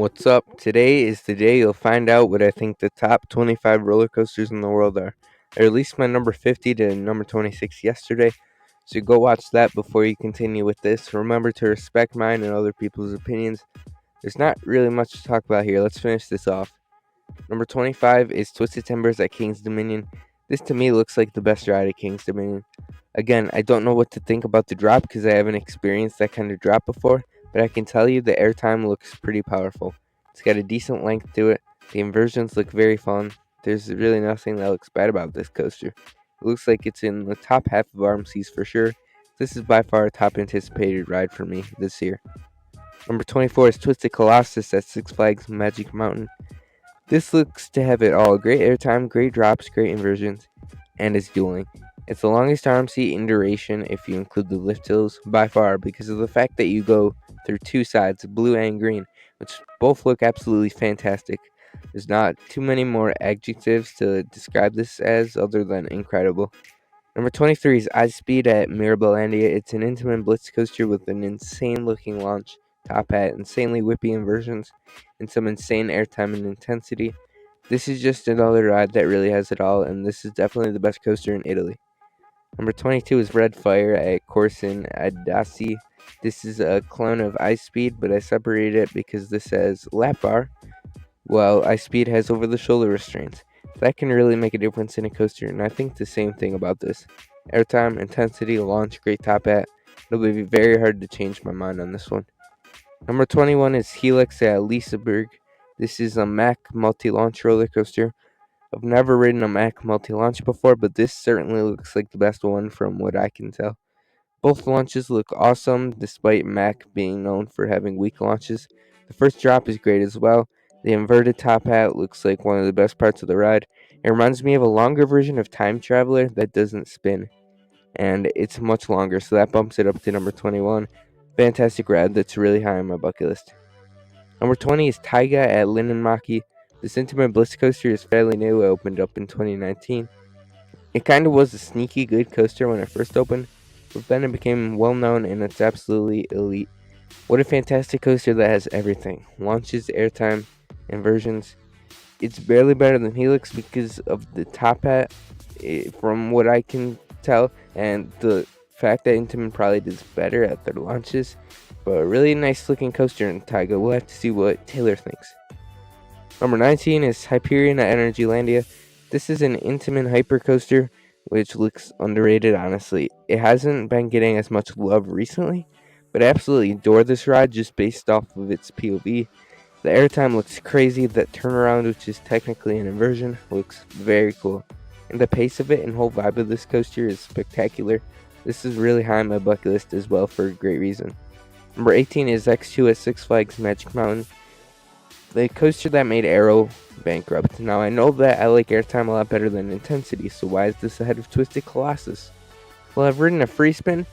What's up? Today is the day you'll find out what I think the top 25 roller coasters in the world are. I released my number 50 to number 26 yesterday, so go watch that before you continue with this. Remember to respect mine and other people's opinions. There's not really much to talk about here. Let's finish this off. Number 25 is Twisted Timbers at King's Dominion. This to me looks like the best ride at King's Dominion. Again, I don't know what to think about the drop because I haven't experienced that kind of drop before, but I can tell you the airtime looks pretty powerful. It's got a decent length to it. The inversions look very fun. There's really nothing that looks bad about this coaster. It looks like it's in the top half of RMCs for sure. This is by far a top anticipated ride for me this year. Number 24 is Twisted Colossus at Six Flags Magic Mountain. This looks to have it all. Great airtime, great drops, great inversions, and it's dueling. It's the longest RMC in duration if you include the lift hills by far because of the fact that you go through two sides, blue and green, which both look absolutely fantastic. There's not too many more adjectives to describe this as other than incredible. Number 23 is Ice Speed at Mirabelandia. It's an intimate blitz coaster with an insane looking launch, top hat, insanely whippy inversions, and some insane airtime and intensity. This is just another ride that really has it all, and this is definitely the best coaster in Italy. Number 22 is Red Fire at Corson Adasi. This is a clone of Ice Speed, but I separated it because this has lap bar, while Ice Speed has over the shoulder restraints. That can really make a difference in a coaster, and I think the same thing about this. Airtime, intensity, launch, great top hat. It'll be very hard to change my mind on this one. Number 21 is Helix at Berg. This is a Mack multi-launch roller coaster. I've never ridden a Mack multi-launch before, but this certainly looks like the best one from what I can tell. Both launches look awesome, despite Mack being known for having weak launches. The first drop is great as well. The inverted top hat looks like one of the best parts of the ride. It reminds me of a longer version of Time Traveler that doesn't spin, and it's much longer, so that bumps it up to number 21. Fantastic ride that's really high on my bucket list. Number 20 is Taiga at Linden Maki. This intimate bliss coaster is fairly new. It opened up in 2019. It kind of was a sneaky good coaster when it first opened, but then it became well known and it's absolutely elite. What a fantastic coaster that has everything: launches, airtime, inversions. It's barely better than Helix because of the top hat, from what I can tell, and the fact that Intamin probably does better at their launches. But a really nice looking coaster in Taiga. We'll have to see what Taylor thinks. Number 19 is Hyperion at Energylandia. This is an intimate hyper coaster, which looks underrated, honestly. It hasn't been getting as much love recently, but I absolutely adore this ride just based off of its POV. The airtime looks crazy. That turnaround, which is technically an inversion, looks very cool. And the pace of it and whole vibe of this coaster is spectacular. This is really high on my bucket list as well for a great reason. Number 18 is X2 at Six Flags Magic Mountain. The coaster that made Arrow bankrupt. Now, I know that I like airtime a lot better than intensity, so why is this ahead of Twisted Colossus? Well, I've ridden a free spin,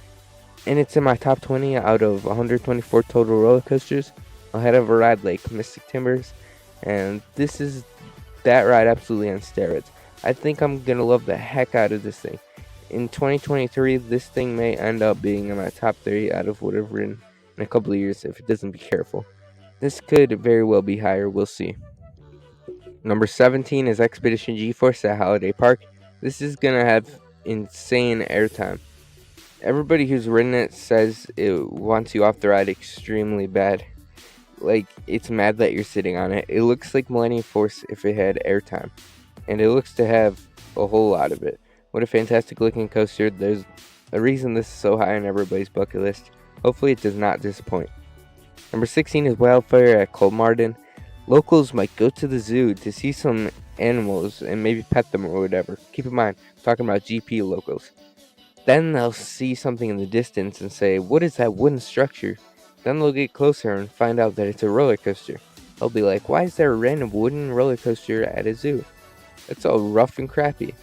and it's in my top 20 out of 124 total roller coasters, ahead of a ride like Mystic Timbers, and this is that ride absolutely on steroids. I think I'm going to love the heck out of this thing. In 2023, this thing may end up being in my top 30 out of what I've ridden in a couple of years if it doesn't be careful. This could very well be higher, we'll see. Number 17 is Expedition Geforce at Holiday Park. This is going to have insane airtime. Everybody who's ridden it says it wants you off the ride extremely bad. Like, it's mad that you're sitting on it. It looks like Millennium Force if it had airtime, and it looks to have a whole lot of it. What a fantastic looking coaster. There's a reason this is so high on everybody's bucket list. Hopefully it does not disappoint. Number 16 is Wildfire at Colmarden. Locals might go to the zoo to see some animals and maybe pet them or whatever. Keep in mind, I'm talking about GP locals. Then they'll see something in the distance and say, "What is that wooden structure?" Then they'll get closer and find out that it's a roller coaster. They'll be like, "Why is there a random wooden roller coaster at a zoo? It's all rough and crappy."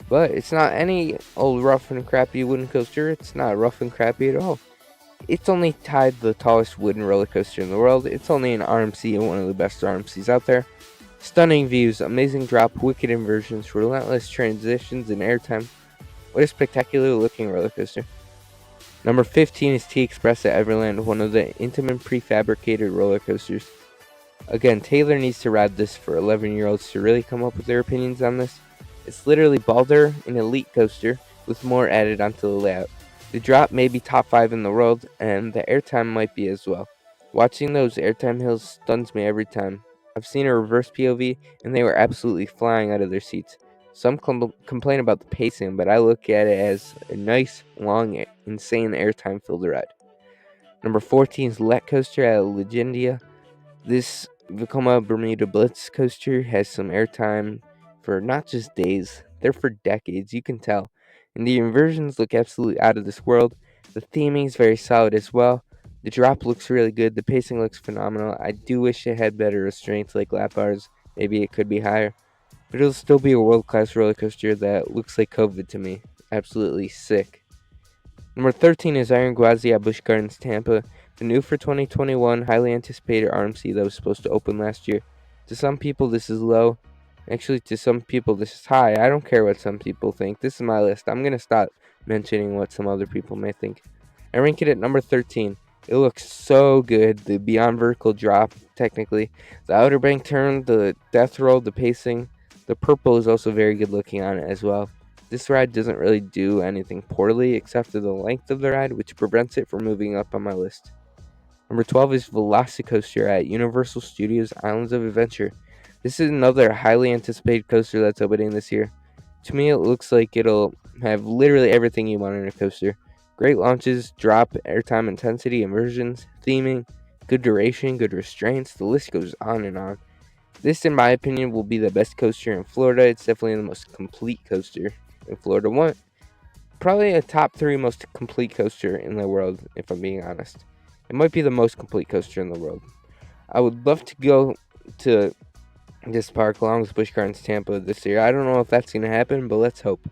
But it's not any old rough and crappy wooden coaster. It's not rough and crappy at all. It's only tied the tallest wooden roller coaster in the world. It's only an RMC and one of the best RMCs out there. Stunning views, amazing drop, wicked inversions, relentless transitions, and airtime. What a spectacular looking roller coaster. Number 15 is T-Express at Everland, one of the intimate prefabricated roller coasters. Again, Taylor needs to ride this for 11-year-olds to really come up with their opinions on this. It's literally Balder, an elite coaster, with more added onto the layout. The drop may be top 5 in the world, and the airtime might be as well. Watching those airtime hills stuns me every time. I've seen a reverse POV, and they were absolutely flying out of their seats. Some complain about the pacing, but I look at it as a nice, long, insane airtime filled ride. Number 14 is Let Coaster at Legendia. This Vekoma Bermuda Blitz coaster has some airtime for not just days, they're for decades, you can tell. And the inversions look absolutely out of this world. The theming is very solid as well. The drop looks really good, the pacing looks phenomenal. I do wish it had better restraints like lap bars, maybe it could be higher. But it'll still be a world class roller coaster that looks like COVID to me. Absolutely sick. Number 13 is Iron Gwazi at Busch Gardens, Tampa, the new for 2021, highly anticipated RMC that was supposed to open last year. To some people, this is low. Actually, to some people, this is high. I don't care what some people think. This is my list. I'm going to stop mentioning what some other people may think. I rank it at number 13. It looks so good. The beyond vertical drop, technically. The outer bank turn, the death roll, the pacing. The purple is also very good looking on it as well. This ride doesn't really do anything poorly except for the length of the ride, which prevents it from moving up on my list. Number 12 is Velocicoaster at Universal Studios Islands of Adventure. This is another highly anticipated coaster that's opening this year. To me, it looks like it'll have literally everything you want in a coaster. Great launches, drop, airtime intensity, inversions, theming, good duration, good restraints, the list goes on and on. This, in my opinion, will be the best coaster in Florida. It's definitely the most complete coaster in Florida. One, probably a top 3 most complete coaster in the world, if I'm being honest. It might be the most complete coaster in the world. I would love to go to this park along with Busch Gardens Tampa this year. I don't know if that's going to happen, but let's hope.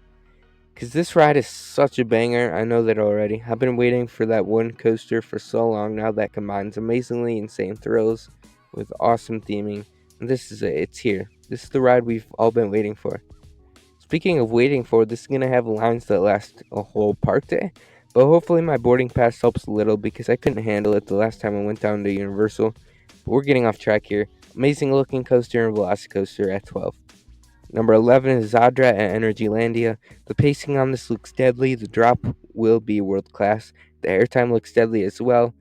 Because this ride is such a banger. I know that already. I've been waiting for that one coaster for so long now that combines amazingly insane thrills with awesome theming. And this is it. It's here. This is the ride we've all been waiting for. Speaking of waiting for, this is going to have lines that last a whole park day. But hopefully my boarding pass helps a little because I couldn't handle it the last time I went down to Universal. But we're getting off track here. Amazing looking coaster and Velocicoaster at 12. Number 11 is Zadra at Energylandia. The pacing on this looks deadly. The drop will be world class. The airtime looks deadly as well.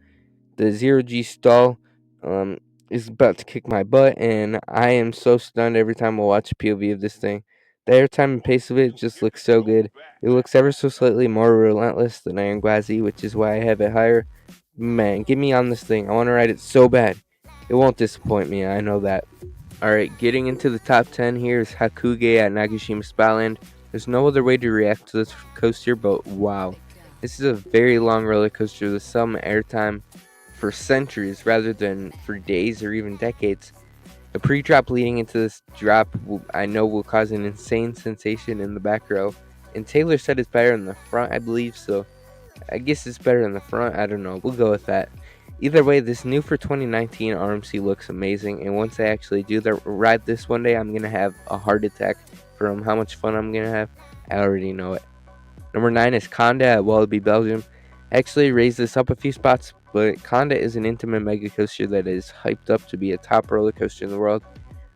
The zero G stall um, is about to kick my butt, and I am so stunned every time I watch a POV of this thing. The airtime and pace of it just looks so good. It looks ever so slightly more relentless than Iron Gwazi, which is why I have it higher. Man, get me on this thing. I want to ride it so bad. It won't disappoint me, I know that. Alright, getting into the top 10 here is Hakuge at Nagashima Spyland. There's no other way to react to this coaster, but wow. This is a very long roller coaster with some airtime for centuries rather than for days or even decades. The pre-drop leading into this drop I know will cause an insane sensation in the back row. And Taylor said it's better in the front, I believe, so I guess it's better in the front. I don't know. We'll go with that. Either way, this new for 2019 RMC looks amazing, and once I actually do ride this one day, I'm gonna have a heart attack from how much fun I'm gonna have. I already know it. Number 9 is Conda at Wallaby, Belgium. I actually raised this up a few spots, but Conda is an intimate mega coaster that is hyped up to be a top roller coaster in the world.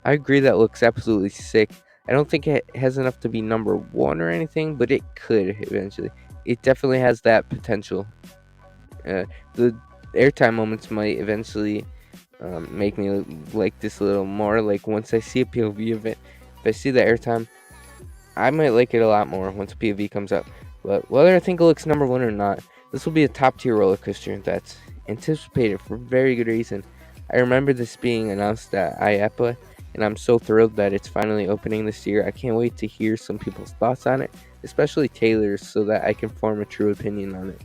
I agree that looks absolutely sick. I don't think it has enough to be number 1 or anything, but it could eventually. It definitely has that potential. The airtime moments might eventually make me like this a little more. Like once I see a POV of it, if I see the airtime, I might like it a lot more once a POV comes up. But whether I think it looks number 1 or not, this will be a top tier roller coaster that's anticipated for very good reason. I remember this being announced at IAPA, and I'm so thrilled that it's finally opening this year. I can't wait to hear some people's thoughts on it, especially Taylor's, so that I can form a true opinion on it.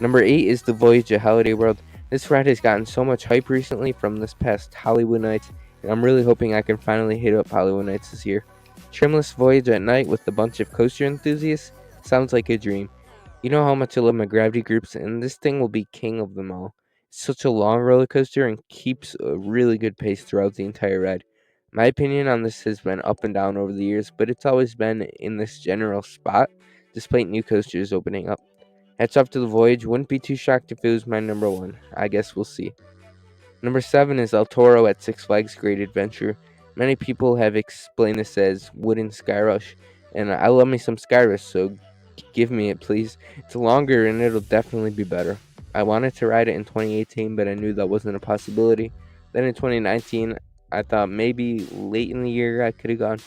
Number 8 is the Voyager Holiday World. This ride has gotten so much hype recently from this past Hollywood Nights, and I'm really hoping I can finally hit up Hollywood Nights this year. Trimless voyage at night with a bunch of coaster enthusiasts sounds like a dream. You know how much I love my gravity groups, and this thing will be king of them all. It's such a long roller coaster and keeps a really good pace throughout the entire ride. My opinion on this has been up and down over the years, but it's always been in this general spot, despite new coasters opening up. Hats off to the Voyage. Wouldn't be too shocked if it was my number 1. I guess we'll see. Number 7 is El Toro at Six Flags Great Adventure. Many people have explained this as wooden Sky Rush, and I love me some Sky Rush, so give me it, please. It's longer and it'll definitely be better. I wanted to ride it in 2018, but I knew that wasn't a possibility. Then in 2019, I thought maybe late in the year I could have gone.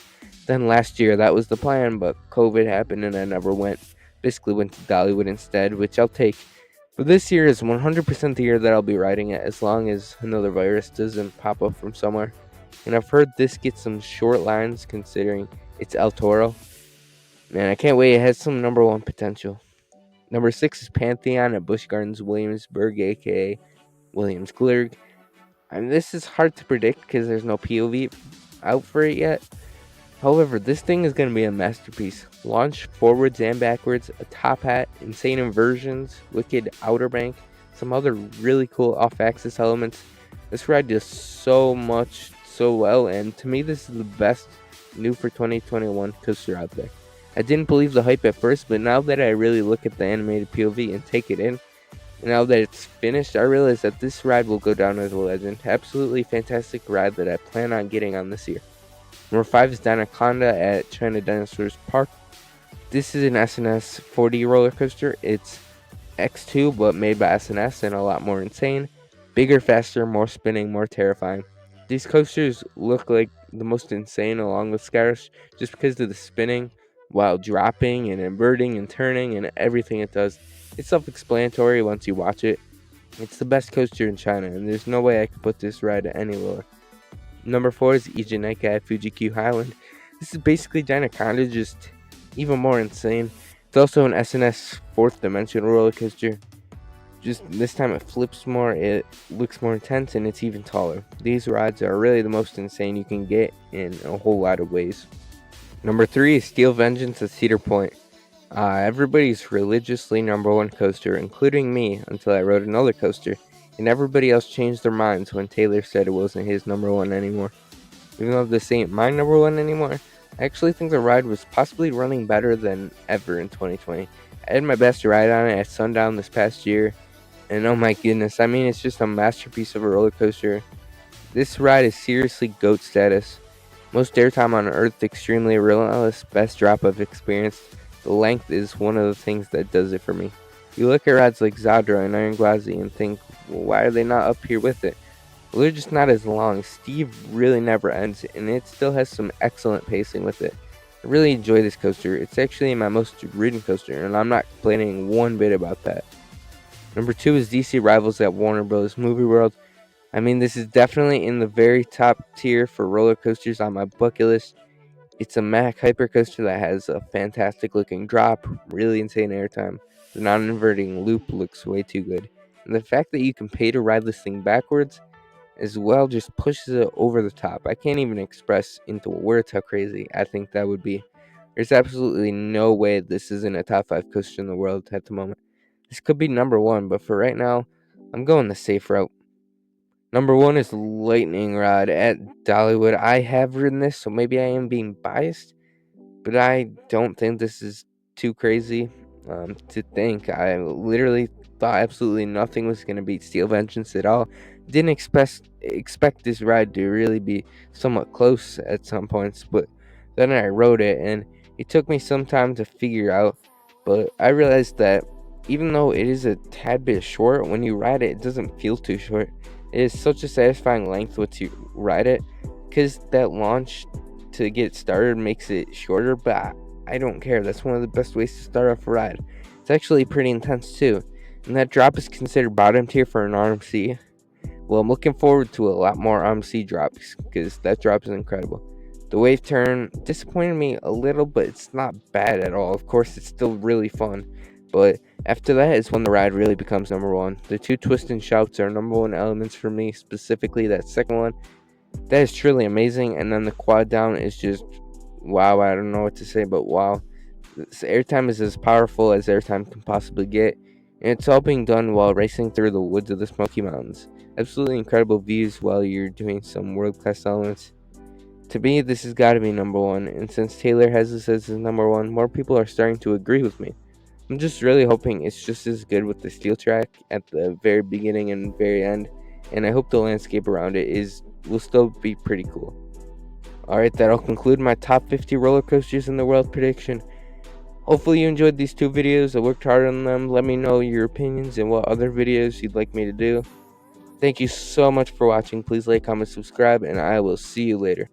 Then last year, that was the plan, but COVID happened and I never went. Basically, went to Dollywood instead, which I'll take. But this year is 100% the year that I'll be riding it, as long as another virus doesn't pop up from somewhere. And I've heard this gets some short lines considering it's El Toro. Man, I can't wait. It has some number 1 potential. Number 6 is Pantheon at Busch Gardens Williamsburg, aka Williams Glurgh. I mean, this is hard to predict because there's no POV out for it yet. However, this thing is going to be a masterpiece. Launch forwards and backwards, a top hat, insane inversions, wicked outer bank, some other really cool off-axis elements. This ride does so much so well, and to me this is the best new for 2021 coaster out there. I didn't believe the hype at first, but now that I really look at the animated POV and take it in, now that it's finished, I realize that this ride will go down as a legend. Absolutely fantastic ride that I plan on getting on this year. Number 5 is Anaconda at China Dinosaurs Park. This is an SNS 4D roller coaster. It's X2 but made by SNS and a lot more insane. Bigger, faster, more spinning, more terrifying. These coasters look like the most insane along with Skyrush just because of the spinning while dropping and inverting and turning and everything it does. It's self-explanatory once you watch it. It's the best coaster in China and there's no way I could put this ride at any lower. Number 4 is Ichinaika at Fuji-Q Highland. This is basically Dinoconda, just even more insane. It's also an SNS 4th dimension roller coaster. Just this time it flips more, it looks more intense, and it's even taller. These rides are really the most insane you can get in a whole lot of ways. Number 3 is Steel Vengeance at Cedar Point. Everybody's religiously number 1 coaster, including me, until I rode another coaster, and everybody else changed their minds when Taylor said it wasn't his number 1 anymore. Even though this ain't my number 1 anymore, I actually think the ride was possibly running better than ever in 2020. I had my best ride on it at sundown this past year, and oh my goodness, I mean, it's just a masterpiece of a roller coaster. This ride is seriously GOAT status. Most airtime on Earth, extremely relentless, best drop I've experienced. The length is one of the things that does it for me. You look at rides like Zadra and Iron Glassy and think, well, why are they not up here with it? Well, they're just not as long. Steve really never ends, and it still has some excellent pacing with it. I really enjoy this coaster. It's actually my most ridden coaster, and I'm not complaining one bit about that. Number 2 is DC Rivals at Warner Bros. Movie World. I mean, this is definitely in the very top tier for roller coasters on my bucket list. It's a Mack hypercoaster that has a fantastic looking drop, really insane airtime. The non-inverting loop looks way too good. And the fact that you can pay to ride this thing backwards as well just pushes it over the top. I can't even express into words how crazy I think that would be. There's absolutely no way this isn't a top 5 coaster in the world at the moment. This could be number 1, but for right now, I'm going the safe route. Number 1 is Lightning Rod at Dollywood. I have ridden this, so maybe I am being biased, but I don't think this is too crazy to think. I literally thought absolutely nothing was going to beat Steel Vengeance at all. Didn't expect this ride to really be somewhat close at some points, but then I rode it, and it took me some time to figure out, but I realized that even though it is a tad bit short, when you ride it, it doesn't feel too short. It is such a satisfying length once you ride it, because that launch to get started makes it shorter, but I don't care. That's one of the best ways to start off a ride. It's actually pretty intense too, and that drop is considered bottom tier for an RMC. Well, I'm looking forward to a lot more RMC drops because that drop is incredible. The wave turn disappointed me a little, but it's not bad at all. Of course, it's still really fun, but after that is when the ride really becomes number 1. The 2 twist and shouts are number 1 elements for me, specifically that second one. That is truly amazing, and then the quad down is just wow. I don't know what to say, but wow. This airtime is as powerful as airtime can possibly get, and it's all being done while racing through the woods of the Smoky Mountains. Absolutely incredible views while you're doing some world-class elements. To me, this has got to be number 1, and since Taylor has this as his number 1, more people are starting to agree with me. I'm just really hoping it's just as good with the steel track at the very beginning and very end, and I hope the landscape around it will still be pretty cool. Alright, that'll conclude my top 50 roller coasters in the world prediction. Hopefully you enjoyed these 2 videos. I worked hard on them. Let me know your opinions and what other videos you'd like me to do. Thank you so much for watching. Please like, comment, subscribe, and I will see you later.